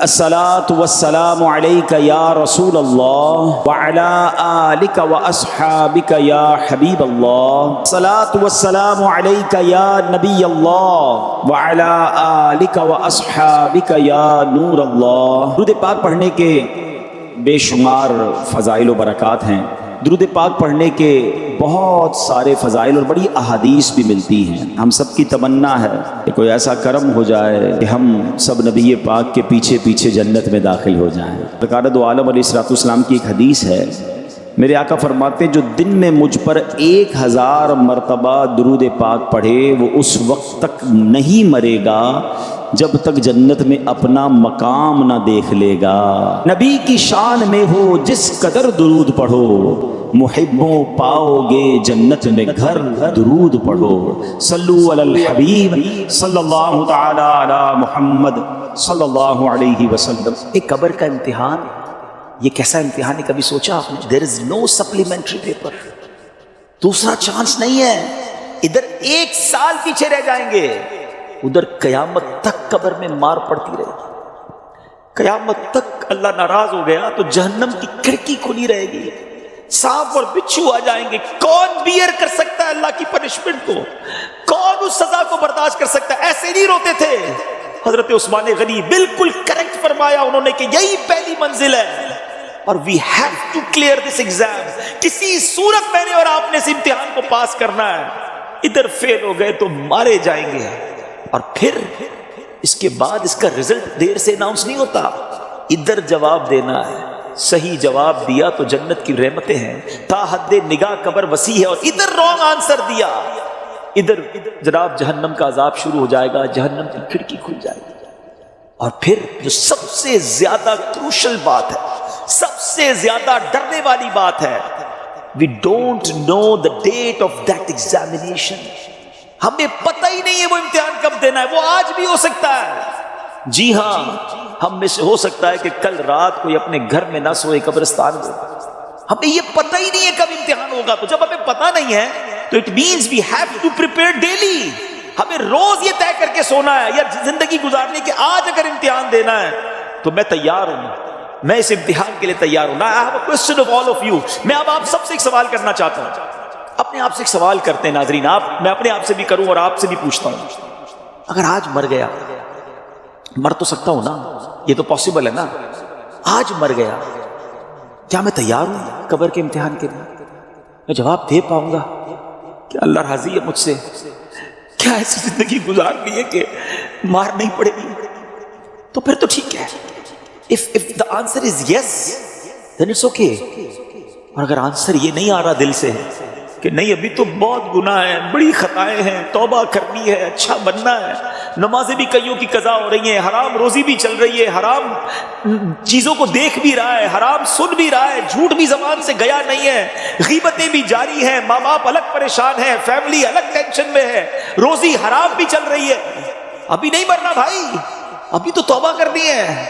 الصلاۃ والسلام علیک یا رسول اللہ وعلی آلک واصحابک یا حبیب اللہ، الصلاۃ والسلام علیک یا نبی اللہ وعلی آلک واصحابک یا نور اللہ۔ درود پاک پڑھنے کے بے شمار فضائل و برکات ہیں، درود پاک پڑھنے کے بہت سارے فضائل اور بڑی احادیث بھی ملتی ہیں۔ ہم سب کی تمنا ہے کہ کوئی ایسا کرم ہو جائے کہ ہم سب نبی پاک کے پیچھے پیچھے جنت میں داخل ہو جائیں۔ سرکار دو عالم علیہ الصلوۃ والسلام کی ایک حدیث ہے، میرے آقا فرماتے جو دن میں مجھ پر 1000 مرتبہ درود پاک پڑھے وہ اس وقت تک نہیں مرے گا جب تک جنت میں اپنا مقام نہ دیکھ لے گا۔ نبی کی شان میں ہو جس قدر درود پڑھو، محبوں پاؤ گے جنت میں گھر، درود پڑھو۔ صلو علی الحبیب صلی اللہ تعالی علی محمد صلی اللہ علیہ وسلم۔ ایک قبر کا امتحان، یہ کیسا امتحان ہے کبھی سوچا آپ نے؟ دیر از نو سپلیمنٹری پیپر، دوسرا چانس نہیں ہے۔ ادھر 1 سال پیچھے رہ جائیں گے، ادھر قیامت تک قبر میں مار پڑتی رہے گی۔ قیامت تک اللہ ناراض ہو گیا تو جہنم کی کھڑکی کھلی رہے گی، سانپ اور بچھو آ جائیں گے۔ کون بیئر کر سکتا ہے اللہ کی پنشمنٹ کو؟ کون اس سزا کو برداشت کر سکتا ہے؟ ایسے نہیں روتے تھے حضرت عثمان غنی، بالکل کریکٹ فرمایا انہوں نے کہ یہی پہلی منزل ہے اور we have to clear this exam. کسی صورت میں نے اور آپ نے اس امتحان کو پاس کرنا ہے۔ ادھر فیل ہو گئے تو مارے جائیں گے، اور پھر اس کے بعد اس کا رزلٹ دیر سے اناؤنس نہیں ہوتا۔ ادھر جواب دینا ہے، صحیح جواب دیا تو جنت کی رحمتیں ہیں، تا حد نگاہ قبر وسیع ہے، اور ادھر رانگ آنسر دیا، ادھر جناب جہنم کا عذاب شروع ہو جائے گا، جہنم کی کھڑکی کھل جائے گی۔ اور پھر جو سب سے زیادہ کروشل بات ہے، سب سے زیادہ ڈرنے والی بات ہے، we don't know the date of that examination۔ ہمیں پتہ ہی نہیں ہے وہ امتحان کب دینا ہے، وہ آج بھی ہو سکتا ہے۔ جی ہاں، ہم میں سے ہو سکتا ہے کہ کل رات کوئی اپنے گھر میں نہ سوئے، قبرستان میں۔ ہمیں یہ پتہ ہی نہیں ہے کب امتحان ہوگا، تو جب ہمیں پتہ نہیں ہے تو it means we have to prepare daily. ہمیں روز یہ طے کر کے سونا ہے یا زندگی گزارنے کہ آج اگر امتحان دینا ہے تو میں تیار ہوں، میں اس امتحان کے لیے تیار ہوں۔ I have a question of all of you۔ میں اب آپ سب سے ایک سوال کرنا چاہتا ہوں، اپنے آپ سے ایک سوال کرتے ہیں ناظرین، میں اپنے آپ سے بھی کروں اور آپ سے بھی پوچھتا ہوں۔ اگر آج مر گیا، مر تو سکتا ہوں نا، یہ تو پاسبل ہے نا، آج مر گیا، کیا میں تیار ہوں قبر کے امتحان کے لیے؟ میں جواب دے پاؤں گا کہ اللہ راضی ہے مجھ سے؟ کیا ایسی زندگی گزارنی ہے کہ مار نہیں پڑے گی؟ تو پھر تو ٹھیک ہے۔ if the answer is yes then it's okay۔ اور اگر آنسر یہ نہیں آ رہا دل سے کہ نہیں ابھی تو بہت گناہ ہے، بڑی خطائیں ہیں، توبہ کرنی ہے، اچھا بننا ہے، نمازیں بھی کئیوں کی قضا ہو رہی ہیں، حرام روزی بھی چل رہی ہے، حرام چیزوں کو دیکھ بھی رہا ہے، حرام سن بھی رہا ہے، جھوٹ بھی زبان سے گیا نہیں ہے، غیبتیں بھی جاری ہیں، ماں باپ الگ پریشان ہیں، فیملی الگ ٹینشن میں ہے، روزی حرام بھی چل رہی ہے، ابھی نہیں مرنا بھائی، ابھی تو توبہ کرنی ہے۔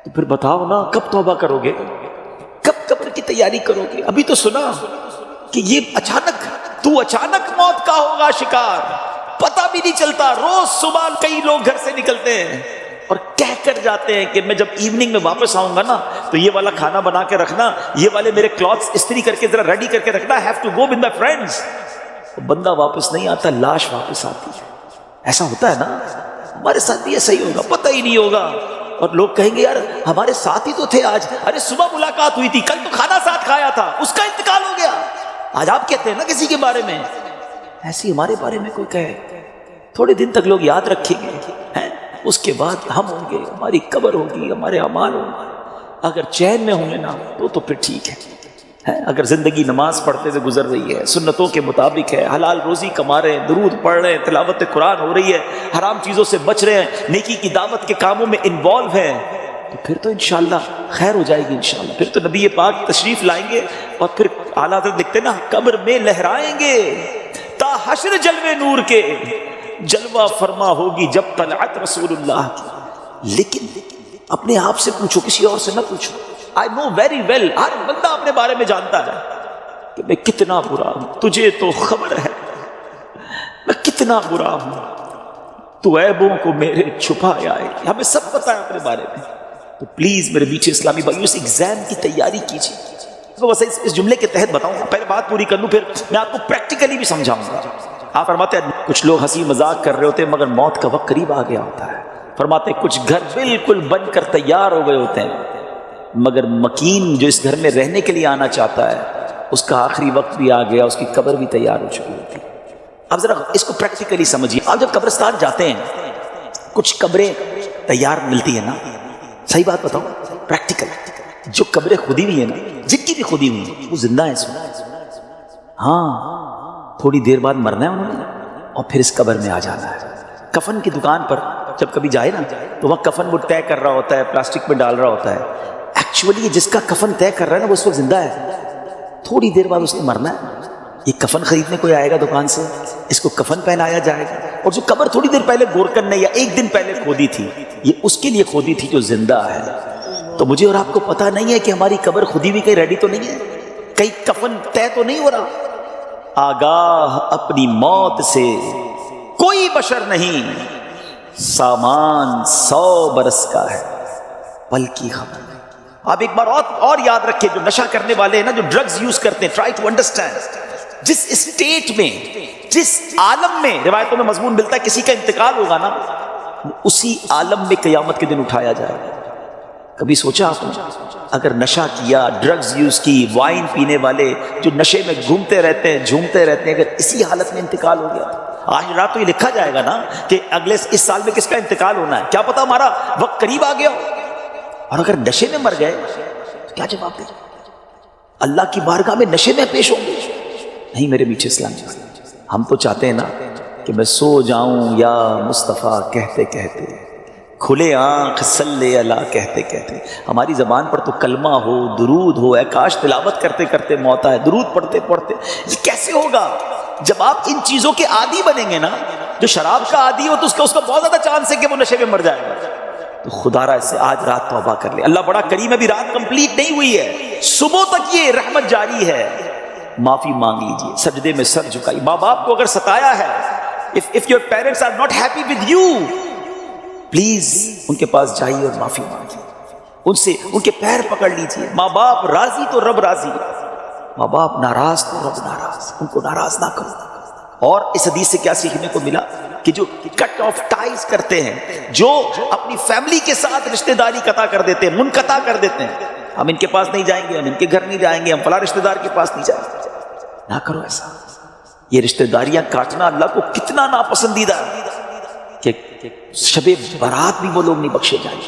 تو پھر بتاؤ نا کب توبہ کرو گے، کب قبر کی تیاری کرو گے؟ ابھی تو سنا کہ یہ اچانک موت کا ہوگا شکار، پتہ بھی نہیں چلتا۔ روز صبح کئی لوگ گھر سے نکلتے ہیں اور کہہ کر جاتے ہیں کہ میں جب ایوننگ میں واپس آؤں گا نا تو یہ والا کھانا بنا کے رکھنا، یہ والے میرے کلاتھس استری کر کے ذرا ریڈی کر کے رکھنا، have to go with my friends. بندہ واپس نہیں آتا، لاش واپس آتی ہے۔ ایسا ہوتا ہے نا، ہمارے ساتھ بھی ایسا ہی ہوگا، پتہ ہی نہیں ہوگا، اور لوگ کہیں گے یار ہمارے ساتھ ہی تو تھے آج، ارے صبح ملاقات ہوئی تھی، کل تو کھانا ساتھ کھایا تھا، اس کا انتقال ہو گیا۔ آج آپ کہتے ہیں نا کسی کے بارے میں، ایسی ہمارے بارے میں کوئی کہے، تھوڑے دن تک لوگ یاد رکھیں گے، اس کے بعد ہم ہوں گے، ہماری قبر ہوگی، ہمارے اعمال ہوں گے۔ اگر چین میں ہوں گے نا تو پھر ٹھیک ہے۔ اگر زندگی نماز پڑھتے ہوئے گزر رہی ہے، سنتوں کے مطابق ہے، حلال روزی کما رہے ہیں، درود پڑھ رہے ہیں، تلاوت قرآن ہو رہی ہے، حرام چیزوں سے بچ رہے ہیں، نیکی کی دعوت کے کاموں میں انوالو ہیں، تو پھر تو انشاءاللہ خیر ہو جائے گی انشاءاللہ۔ پھر تو نبی پاک تشریف لائیں گے اور پھر اعلیٰ حضرت لکھتے نا قبر میں لہرائیں گے تا حشر جلوے نور کے، جلوہ فرما ہوگی جب طلعت رسول اللہ کی۔ لیکن اپنے آپ سے پوچھو، کسی اور سے نہ پوچھو۔ I know very well، ہر بندہ اپنے بارے میں جانتا ہے کہ میں کتنا برا ہوں، تجھے تو خبر ہے میں کتنا برا ہوں۔ تو عیبوں کو میرے چھپایا ہے. ہمیں سب پتا ہے اپنے بارے میں. تو پلیز میرے میٹھے اسلامی بھائیو اس ایگزام کی تیاری کیجیے. بس اس جملے کے تحت بتاؤں گا, پہلے بات پوری کر لوں پھر میں آپ کو پریکٹیکلی بھی سمجھاؤں گا. آپ فرماتے ہیں کچھ لوگ ہنسی مذاق کر رہے ہوتے ہیں مگر موت کا وقت قریب آ گیا ہوتا ہے. فرماتے ہیں کچھ گھر بالکل بن کر تیار ہو گئے ہوتے ہیں مگر مکین جو اس گھر میں رہنے کے لیے آنا چاہتا ہے اس کا آخری وقت بھی آ گیا, اس کی قبر بھی تیار ہو چکی ہوتی ہے. اب ذرا اس کو پریکٹیکلی سمجھیے. آپ جب قبرستان جاتے ہیں کچھ قبریں تیار ملتی ہیں نا, صحیح بات بتاؤ پریکٹیکل, جو قبریں کھودی ہوئی ہیں نا, جن کی بھی کھودی ہوئی ہیں وہ زندہ ہیں اس وقت. ہاں تھوڑی دیر بعد مرنا ہے انہوں نے اور پھر اس قبر میں آ جانا ہے. کفن کی دکان پر جب کبھی جائے نا تو وہاں کفن وہ طے کر رہا ہوتا ہے, پلاسٹک میں ڈال رہا ہوتا ہے. ایکچولی جس کا کفن طے کر رہا ہے نا وہ اس وقت زندہ ہے, تھوڑی دیر بعد اس نے مرنا ہے. یہ کفن خریدنے کوئی آئے گا دکان سے, اس کو کفن پہنایا جائے گا. اور جو قبر تھوڑی دیر پہلے گورکن نے یا ایک دن پہلے کھودی تھی یہ اس کے لیے کھودی تھی جو زندہ ہے. تو مجھے اور آپ کو پتا نہیں ہے کہ ہماری قبر کھودی ہوئی کہیں ریڈی تو نہیں ہے, کہیں کفن طے تو نہیں ہو رہا. آگاہ اپنی موت سے کوئی بشر نہیں, سامان 100 برس کا ہے پل کی خبر. آپ ایک بار اور یاد رکھیں, جو نشہ کرنے والے ہیں نا, جو ڈرگز یوز کرتے ہیں, ٹرائی ٹو انڈرسٹینڈ جس اسٹیٹ میں جس عالم میں روایتوں میں مضمون ملتا ہے کسی کا انتقال ہوگا نا اسی عالم میں قیامت کے دن اٹھایا جائے گا. کبھی سوچا آپ نے اگر نشہ کیا, ڈرگز یوز کی, وائن پینے والے جو نشے میں گھومتے رہتے ہیں جھومتے رہتے ہیں, اگر اسی حالت میں انتقال ہو گیا آج رات تو یہ لکھا جائے گا نا کہ اگلے اس سال میں کس کا انتقال ہونا ہے, کیا پتا ہمارا وقت قریب آ گیا ہو. اور اگر نشے میں مر گئے تو کیا جواب دیں؟ اللہ کی بارگاہ میں نشے میں پیش ہوں گے؟ نہیں میرے میٹھے اسلامی بھائی, ہم تو چاہتے ہیں نا کہ میں سو جاؤں یا مصطفیٰ کہتے کہتے, کھلے آنکھ صلی اللہ کہتے کہتے. ہماری زبان پر تو کلمہ ہو, درود ہو, اے کاش تلاوت کرتے کرتے موت آئے, درود پڑھتے پڑھتے. یہ کیسے ہوگا جب آپ ان چیزوں کے عادی بنیں گے نا. جو شراب کا عادی ہو تو اس کا بہت زیادہ چانس ہے کہ وہ نشے میں مر جائے گا. تو خدا را اس سے آج رات توبہ کر لے, اللہ بڑا کریم ہے, ابھی رات کمپلیٹ نہیں ہوئی ہے, صبح تک یہ رحمت جاری ہے. معافی مانگ لیجئے, سجدے میں سر جھکائیے. ماں باپ کو اگر ستایا ہے, if your parents are not happy with you, please ان کے پاس جائیے اور معافی مانگیے, ان سے ان کے پیر پکڑ لیجئے. ماں باپ راضی تو رب راضی, ماں باپ ناراض تو رب ناراض, ان کو ناراض نہ کرو. اور اس حدیث سے کیا سیکھنے کو ملا کہ جو کٹ آف ٹائز کرتے ہیں, جو اپنی فیملی کے ساتھ رشتہ داری قطع کر دیتے ہیں, منقطع کر دیتے ہیں, ہم ان کے پاس نہیں جائیں گے, ہم ان کے گھر نہیں جائیں گے, ہم فلاں رشتہ دار کے پاس نہیں جائیں گے, نہ کرو ایسا. یہ رشتہ داریاں کاٹنا اللہ کو کتنا ناپسندیدہ ہے کہ شب برات بھی وہ لوگ نہیں بخشے جائیں.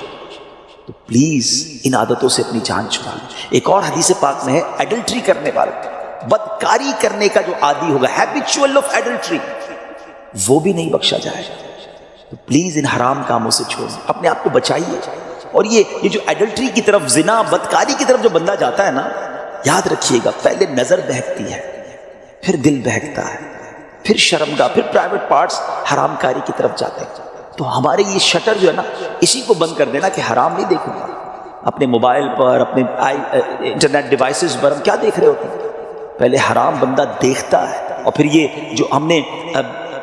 تو پلیز ان عادتوں سے اپنی جان چھڑا لیں. ایک اور حدیث پاک میں ہے ایڈلٹری کرنے والا, بدکاری کرنے کا جو عادی ہوگا, ہیبیچول آف ایڈلٹری, وہ بھی نہیں بخشا جائے. تو پلیز ان حرام کاموں سے چھوڑیں, اپنے آپ کو بچائیے. اور یہ جو ایڈلٹری کی طرف, زنا بدکاری کی طرف جو بندہ جاتا ہے نا, یاد رکھیے گا پہلے نظر بہکتی ہے, پھر دل بہکتا ہے, پھر شرمگاہ, پھر پرائیویٹ پارٹس حرام کاری کی طرف جاتے ہیں. تو ہمارے یہ شٹر جو ہے نا اسی کو بند کر دینا کہ حرام نہیں دیکھوں گا. اپنے موبائل پر, اپنے انٹرنیٹ ڈیوائسز پر ہم کیا دیکھ رہے ہوتے ہیں؟ پہلے حرام بندہ دیکھتا ہے, اور پھر یہ جو ہم نے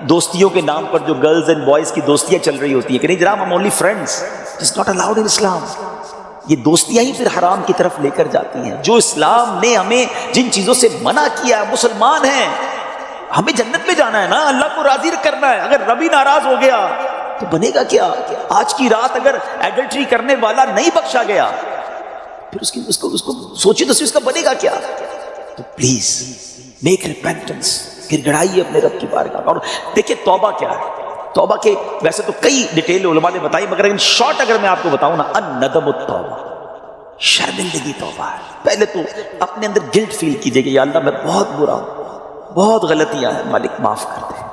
دوستیوں کے نام پر جو گرلز اینڈ بوائز کی دوستیاں چل رہی ہوتی ہیں کہ نہیں جناب ہم only friends, it's not allowed in Islam. یہ دوستیاں ہی پھر حرام کی طرف لے کر جاتی ہیں. جو اسلام نے ہمیں جن چیزوں سے منع کیا, مسلمان ہیں, ہمیں جنت میں جانا ہے نا, اللہ کو راضی کرنا ہے. اگر ربی ناراض ہو گیا تو بنے گا کیا؟ آج کی رات اگر ایڈلٹری کرنے والا نہیں بخشا گیا پھر اس کو سوچیے تو اس کا بنے گا کیا؟ تو پلیز میک ریپینٹنس, گڑ گڑائیے اپنے رب کی بارگاہ. اور دیکھیے توبہ کیا ہے. توبہ کے ویسے تو کئی ڈیٹیل علماء نے بتائی, مگر ان شارٹ اگر میں آپ کو بتاؤں نا, الندم التوبہ, شرمندگی توبہ ہے. پہلے تو اپنے اندر گلٹ فیل کیجئے کہ یا اللہ میں بہت برا ہوں, بہت غلطیاں ہیں, مالک معاف کر دے.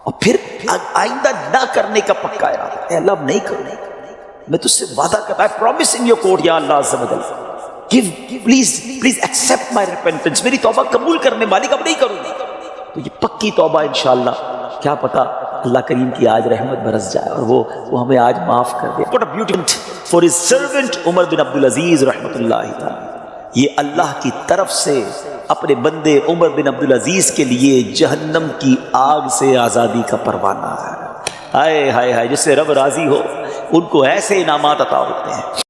اور پھر آئندہ نہ کرنے کا پکا ارادہ, اے اللہ اب نہیں کروں, میں تجھ سے وعدہ کرتا, I promise in your court یا اللہ عز و جل, please accept my repentance, میری توبہ قبول کرنے مالک اب نہیں کروں. تو یہ پکی توبہ انشاءاللہ, کیا پتا اللہ کریم کی آج رحمت برس جائے اور وہ ہمیں آج معاف کر دے. What a beauty for his servant عمر بن عبدالعزیز رحمۃ اللہ تعالی. یہ اللہ کی طرف سے اپنے بندے عمر بن عبدالعزیز کے لیے جہنم کی آگ سے آزادی کا پروانہ ہے. ہائے ہائے ہائے، جس سے رب راضی ہو ان کو ایسے انعامات عطا ہوتے ہیں۔